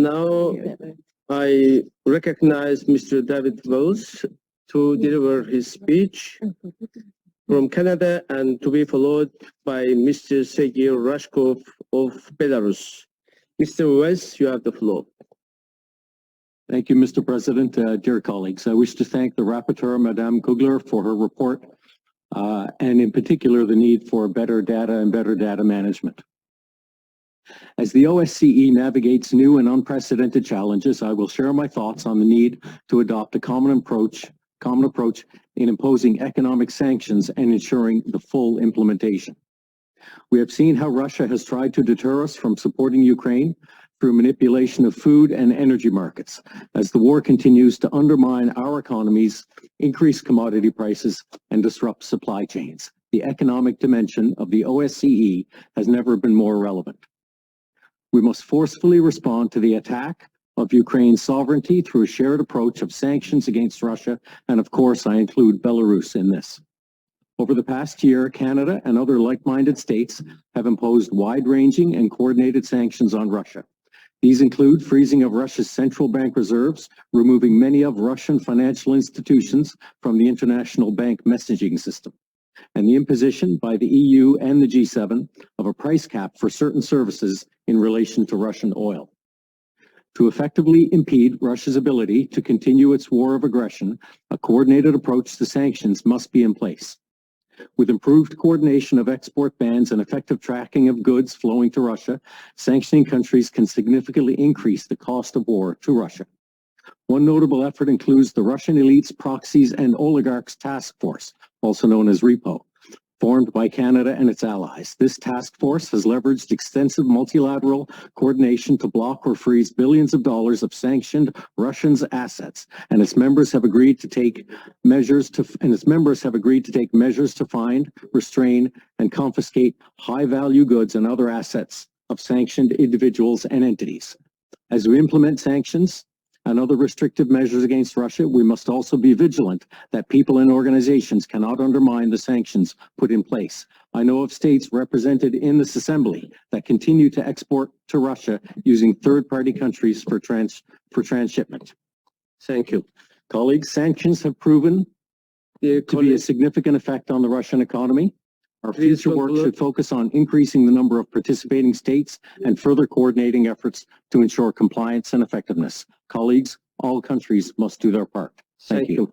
And now I recognize Mr. David Vos to deliver his speech from Canada and to be followed by Mr. Sergei Rashkov of Belarus. Mr. Vos, you have the floor. Thank you, Mr. President. Dear colleagues, I wish to thank the Rapporteur, Madame Kugler, for her report, and in particular the need for better data and better data management. As the OSCE navigates new and unprecedented challenges, I will share my thoughts on the need to adopt a common approach in imposing economic sanctions and ensuring the full implementation. We have seen how Russia has tried to deter us from supporting Ukraine through manipulation of food and energy markets, as the war continues to undermine our economies, increase commodity prices, and disrupt supply chains. The economic dimension of the OSCE has never been more relevant. We must forcefully respond to the attack of Ukraine's sovereignty through a shared approach of sanctions against Russia, and of course I include Belarus in this. Over the past year, Canada and other like-minded states have imposed wide-ranging and coordinated sanctions on Russia. These include freezing of Russia's central bank reserves, removing many of Russian financial institutions from the international bank messaging system, and the imposition by the EU and the G7 of a price cap for certain services in relation to Russian oil. To effectively impede Russia's ability to continue its war of aggression, a coordinated approach to sanctions must be in place. With improved coordination of export bans and effective tracking of goods flowing to Russia, sanctioning countries can significantly increase the cost of war to Russia. One notable effort includes the Russian elites, proxies, and oligarchs task force, also known as REPO, formed by Canada and its allies. This task force has leveraged extensive multilateral coordination to block or freeze billions of dollars of sanctioned Russians' assets, and its members have agreed to take measures to find, restrain, and confiscate high-value goods and other assets of sanctioned individuals and entities. As we implement sanctions and other restrictive measures against Russia, we must also be vigilant that people and organizations cannot undermine the sanctions put in place. I know of states represented in this assembly that continue to export to Russia using third-party countries for transshipment. Thank you. Colleagues, sanctions have proven to be a significant effect on the Russian economy. Our future work should focus on increasing the number of participating states and further coordinating efforts to ensure compliance and effectiveness. Colleagues, all countries must do their part. Thank you.